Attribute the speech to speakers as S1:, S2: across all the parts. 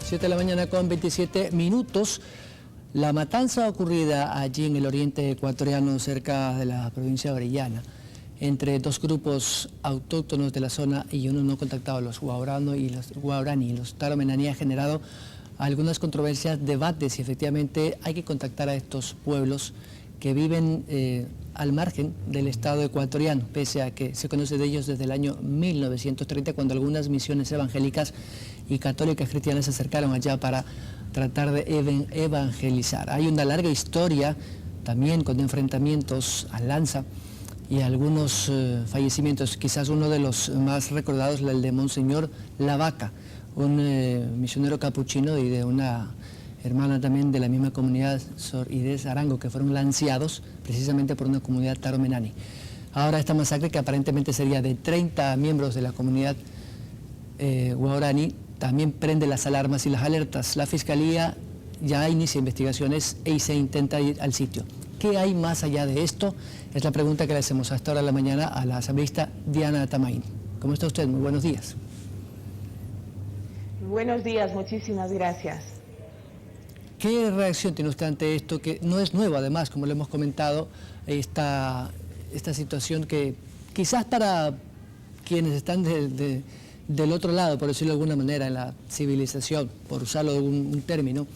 S1: 7 de la mañana con 27 minutos. La matanza ocurrida allí en el oriente ecuatoriano, cerca de la provincia de Orellana, entre dos grupos autóctonos de la zona y uno no contactado, los guaraní y los taromenani, ha generado algunas controversias, debates, si efectivamente hay que contactar a estos pueblos que viven al margen del Estado ecuatoriano, pese a que se conoce de ellos desde el año 1930, cuando algunas misiones evangélicas y católicas cristianas se acercaron allá para tratar de evangelizar. Hay una larga historia también con enfrentamientos a lanza y algunos fallecimientos. Quizás uno de los más recordados, el de Monseñor Lavaca, un misionero capuchino y de una hermana también de la misma comunidad, Sor Inés Arango, que fueron lanceados precisamente por una comunidad taromenani. Ahora esta masacre, que aparentemente sería de 30 miembros de la comunidad guaraní, también prende las alarmas y las alertas. La Fiscalía ya inicia investigaciones y se intenta ir al sitio. ¿Qué hay más allá de esto? Es la pregunta que le hacemos a esta hora de la mañana a la asambleísta Diana Tamain. ¿Cómo está usted? Muy buenos días.
S2: Buenos días, muchísimas gracias.
S1: ¿Qué reacción tiene usted ante esto, que no es nuevo además, como lo hemos comentado, esta situación que quizás para quienes están del otro lado, por decirlo de alguna manera, en la civilización, por usarlo de un término,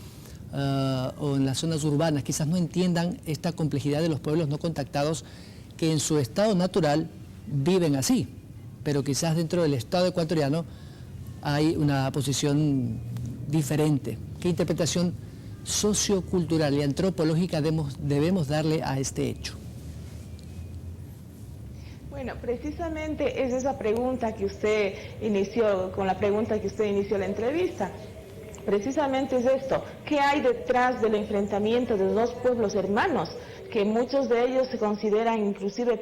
S1: o en las zonas urbanas, quizás no entiendan esta complejidad de los pueblos no contactados que en su estado natural viven así, pero quizás dentro del Estado ecuatoriano hay una posición diferente? ¿Qué interpretación sociocultural y antropológica debemos darle a este hecho?
S2: Bueno, precisamente es esa pregunta que usted inició, con la pregunta que usted inició la entrevista. Precisamente es esto: ¿qué hay detrás del enfrentamiento de dos pueblos hermanos, que muchos de ellos se consideran inclusive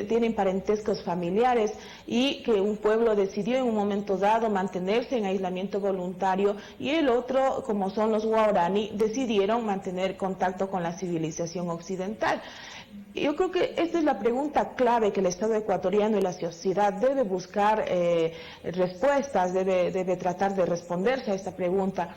S2: tienen parentescos familiares, y que un pueblo decidió en un momento dado mantenerse en aislamiento voluntario y el otro, como son los guaraní, decidieron mantener contacto con la civilización occidental? Yo creo que esta es la pregunta clave que el Estado ecuatoriano y la sociedad debe buscar respuestas, debe tratar de responderse a esta pregunta,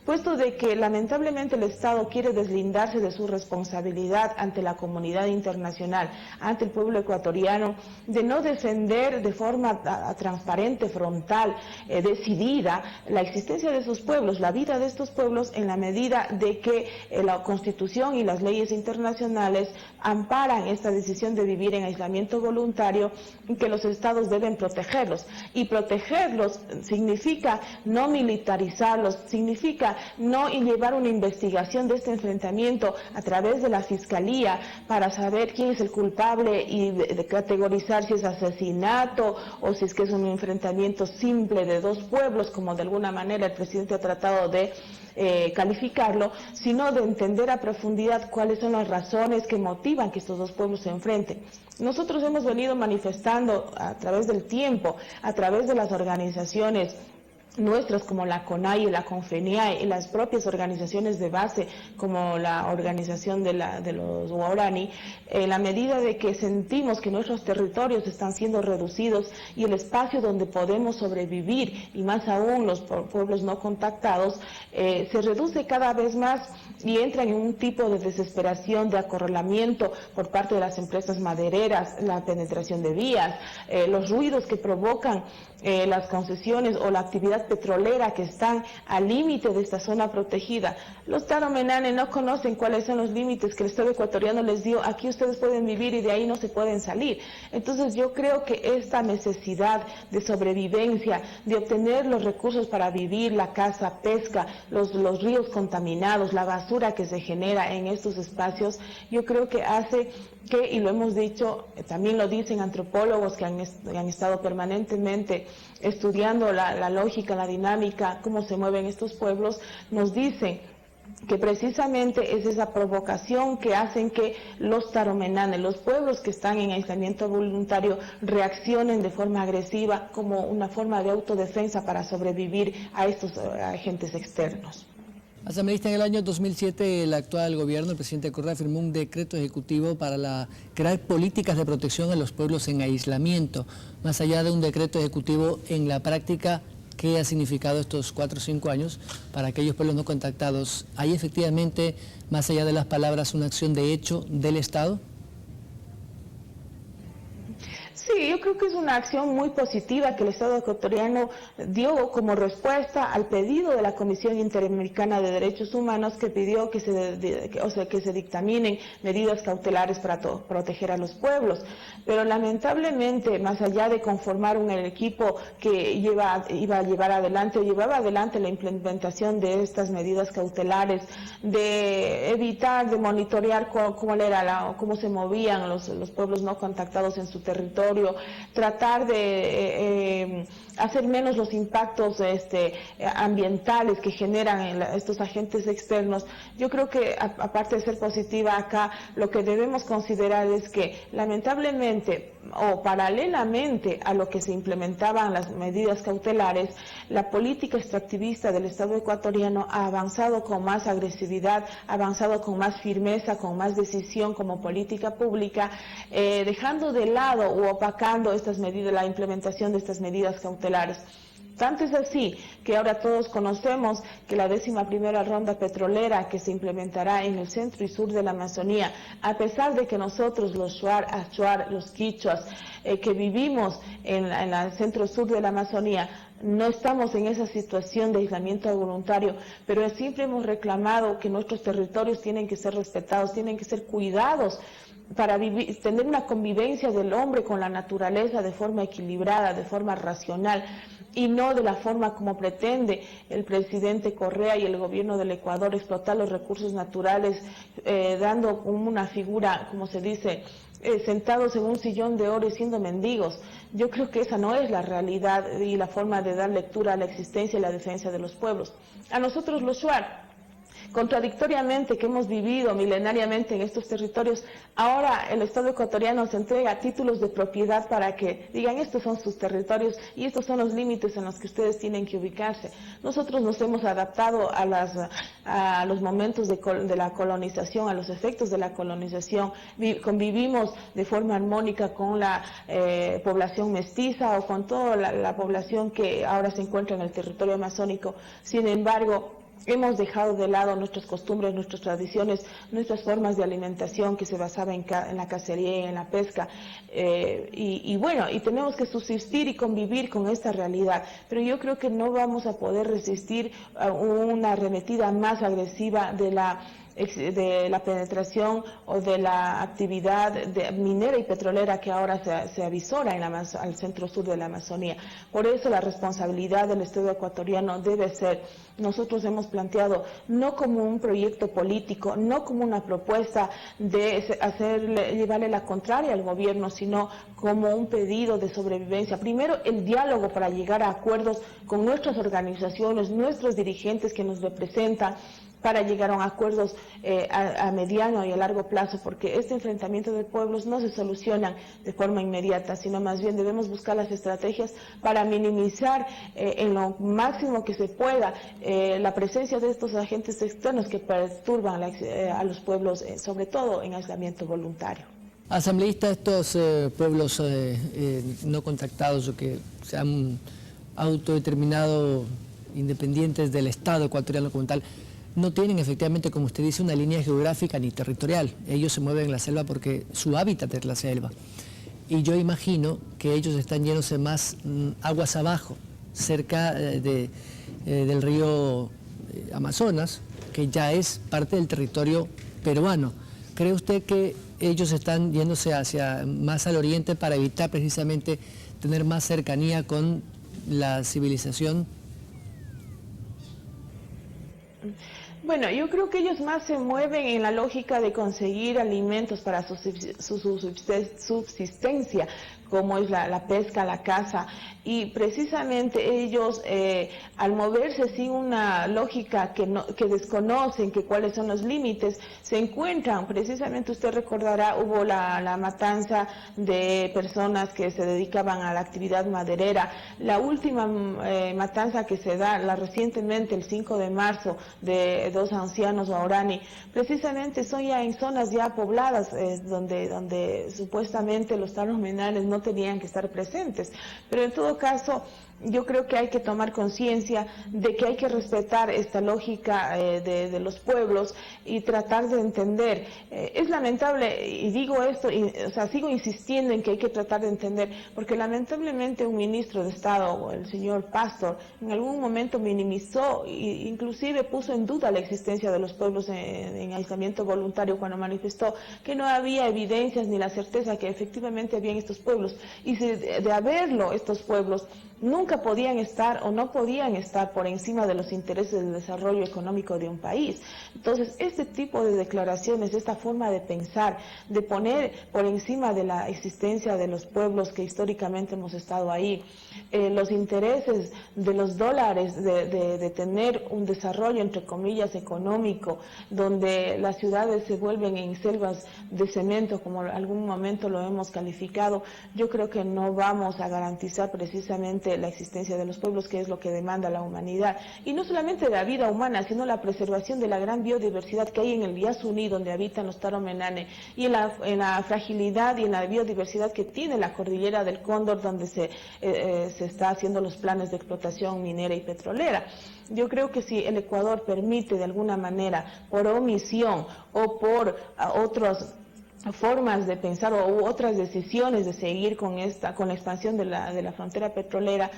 S2: puesto de que lamentablemente el Estado quiere deslindarse de su responsabilidad ante la comunidad internacional, ante el pueblo ecuatoriano, de no defender de forma transparente, frontal, decidida la existencia de sus pueblos, la vida de estos pueblos, en la medida de que la Constitución y las leyes internacionales amparan esta decisión de vivir en aislamiento voluntario, y que los estados deben protegerlos. Y protegerlos significa no militarizarlos, significa no llevar una investigación de este enfrentamiento a través de la Fiscalía para saber quién es el culpable y de categorizar si es asesinato o si es que es un enfrentamiento simple de dos pueblos, como de alguna manera el presidente ha tratado de calificarlo, sino de entender a profundidad cuáles son las razones que motivan que estos dos pueblos se enfrenten. Nosotros hemos venido manifestando a través del tiempo, a través de las organizaciones nuestras como la CONAI y la CONFENIAE y las propias organizaciones de base como la organización de los guaraní, en la medida de que sentimos que nuestros territorios están siendo reducidos y el espacio donde podemos sobrevivir, y más aún los pueblos no contactados, se reduce cada vez más y entran en un tipo de desesperación, de acorralamiento por parte de las empresas madereras, la penetración de vías, los ruidos que provocan las concesiones o la actividad petrolera que están al límite de esta zona protegida. Los taromenani no conocen cuáles son los límites que el Estado ecuatoriano les dio. Aquí ustedes pueden vivir y de ahí no se pueden salir. Entonces yo creo que esta necesidad de sobrevivencia, de obtener los recursos para vivir, la caza, pesca, los ríos contaminados, la basura que se genera en estos espacios, yo creo que hace que, y lo hemos dicho, también lo dicen antropólogos que han estado permanentemente estudiando la lógica, la dinámica, cómo se mueven estos pueblos, nos dicen que precisamente es esa provocación que hacen que los taromenanes, los pueblos que están en aislamiento voluntario, reaccionen de forma agresiva como una forma de autodefensa para sobrevivir a estos agentes externos.
S1: Asambleísta, en el año 2007 el actual gobierno, el presidente Correa, firmó un decreto ejecutivo para crear políticas de protección a los pueblos en aislamiento. Más allá de un decreto ejecutivo, en la práctica, qué ha significado estos 4 o 5 años para aquellos pueblos no contactados. ¿Hay efectivamente, más allá de las palabras, una acción de hecho del Estado?
S2: Sí, yo creo que es una acción muy positiva que el Estado ecuatoriano dio como respuesta al pedido de la Comisión Interamericana de Derechos Humanos, que pidió que se dictaminen medidas cautelares para proteger a los pueblos. Pero lamentablemente, más allá de conformar un equipo que iba a llevar adelante o llevaba adelante la implementación de estas medidas cautelares, de evitar, de monitorear cómo se movían los pueblos no contactados en su territorio, tratar de hacer menos los impactos ambientales que generan estos agentes externos. Yo creo que aparte de ser positiva acá, lo que debemos considerar es que lamentablemente o paralelamente a lo que se implementaban las medidas cautelares, la política extractivista del Estado ecuatoriano ha avanzado con más agresividad, ha avanzado con más firmeza, con más decisión como política pública, dejando de lado o opacando estas medidas, la implementación de estas medidas cautelares. Tanto es así que ahora todos conocemos que la 11ª ronda petrolera que se implementará en el centro y sur de la Amazonía, a pesar de que nosotros los Shuar, Achuar, los quichuas, que vivimos en el centro sur de la Amazonía, no estamos en esa situación de aislamiento voluntario, pero siempre hemos reclamado que nuestros territorios tienen que ser respetados, tienen que ser cuidados, para tener una convivencia del hombre con la naturaleza de forma equilibrada, de forma racional, y no de la forma como pretende el presidente Correa y el gobierno del Ecuador, explotar los recursos naturales, dando como una figura, como se dice, sentados en un sillón de oro y siendo mendigos. Yo creo que esa no es la realidad y la forma de dar lectura a la existencia y la defensa de los pueblos. A nosotros los Shuar, contradictoriamente que hemos vivido milenariamente en estos territorios, ahora el Estado ecuatoriano se entrega títulos de propiedad para que digan estos son sus territorios y estos son los límites en los que ustedes tienen que ubicarse. Nosotros nos hemos adaptado a los momentos de la colonización, a los efectos de la colonización, convivimos de forma armónica con la población mestiza o con toda la población que ahora se encuentra en el territorio amazónico. Sin embargo, hemos dejado de lado nuestras costumbres, nuestras tradiciones, nuestras formas de alimentación que se basaba en la cacería y en la pesca. Y tenemos que subsistir y convivir con esta realidad. Pero yo creo que no vamos a poder resistir a una arremetida más agresiva de la penetración o de la actividad minera y petrolera que ahora se avisora al centro sur de la Amazonía. Por eso la responsabilidad del Estado ecuatoriano debe ser, nosotros hemos planteado, no como un proyecto político, no como una propuesta de llevarle la contraria al gobierno, sino como un pedido de sobrevivencia. Primero, el diálogo para llegar a acuerdos con nuestras organizaciones, nuestros dirigentes que nos representan, para llegar a acuerdos a mediano y a largo plazo, porque este enfrentamiento de pueblos no se soluciona de forma inmediata, sino más bien debemos buscar las estrategias para minimizar en lo máximo que se pueda la presencia de estos agentes externos que perturban a los pueblos, sobre todo en aislamiento voluntario.
S1: Asambleísta, estos pueblos no contactados o que se han autodeterminado independientes del Estado ecuatoriano como tal, no tienen efectivamente, como usted dice, una línea geográfica ni territorial. Ellos se mueven en la selva porque su hábitat es la selva. Y yo imagino que ellos están yéndose más aguas abajo, cerca del río Amazonas, que ya es parte del territorio peruano. ¿Cree usted que ellos están yéndose más al oriente para evitar precisamente tener más cercanía con la civilización?
S2: Bueno, yo creo que ellos más se mueven en la lógica de conseguir alimentos para su subsistencia, como es la pesca, la caza, y precisamente ellos al moverse sin una lógica que desconocen que cuáles son los límites, se encuentran, precisamente usted recordará, hubo la matanza de personas que se dedicaban a la actividad maderera, la última matanza que se da recientemente el 5 de marzo de 2 ancianos guaraní, precisamente son ya en zonas ya pobladas donde supuestamente los talos menales no tenían que estar presentes, pero en todo caso yo creo que hay que tomar conciencia de que hay que respetar esta lógica de los pueblos y tratar de entender. Es lamentable, y digo esto, o sea, sigo insistiendo en que hay que tratar de entender, porque lamentablemente un ministro de Estado, el señor Pastor, en algún momento minimizó e inclusive puso en duda la existencia de los pueblos en aislamiento voluntario cuando manifestó que no había evidencias ni la certeza que efectivamente habían estos pueblos. Y si de haberlo, estos pueblos nunca podían estar o no podían estar por encima de los intereses del desarrollo económico de un país. Entonces, este tipo de declaraciones, esta forma de pensar, de poner por encima de la existencia de los pueblos que históricamente hemos estado ahí, los intereses de los dólares, de tener un desarrollo, entre comillas, económico, donde las ciudades se vuelven en selvas de cemento, como en algún momento lo hemos calificado, yo creo que no vamos a garantizar precisamente la existencia de los pueblos, que es lo que demanda la humanidad, y no solamente la vida humana, sino la preservación de la gran biodiversidad que hay en el Yasuní, donde habitan los Taromenane, y en la fragilidad y en la biodiversidad que tiene la cordillera del Cóndor, donde se está haciendo los planes de explotación minera y petrolera. Yo creo que si el Ecuador permite de alguna manera, por omisión o por otros formas de pensar o otras decisiones de seguir con la expansión de la frontera petrolera,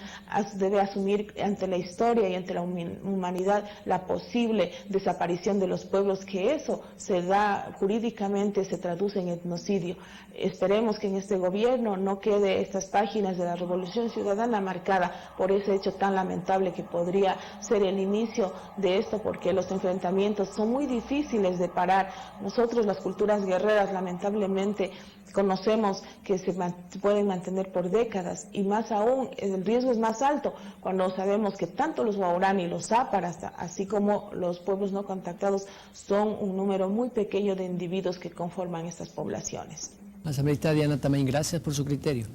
S2: debe asumir ante la historia y ante la humanidad la posible desaparición de los pueblos, que eso se da jurídicamente, se traduce en etnocidio. Esperemos que en este gobierno no quede estas páginas de la Revolución Ciudadana marcada por ese hecho tan lamentable que podría ser el inicio de esto, porque los enfrentamientos son muy difíciles de parar. Nosotros, las culturas guerreras, lamentablemente conocemos que se pueden mantener por décadas, y más aún el riesgo es más alto cuando sabemos que tanto los Waorani, los Záparas, así como los pueblos no contactados, son un número muy pequeño de individuos que conforman estas poblaciones.
S1: Asambleísta Diana Tamain, gracias por su criterio.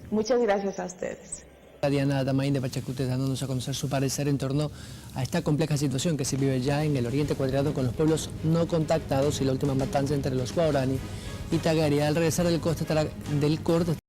S2: Muchas gracias a ustedes.
S1: Diana Tamain de Pachacute, dándonos a conocer su parecer en torno a esta compleja situación que se vive ya en el oriente ecuatoriano con los pueblos no contactados y la última matanza entre los Guarani y Tagaria. Al regresar del corte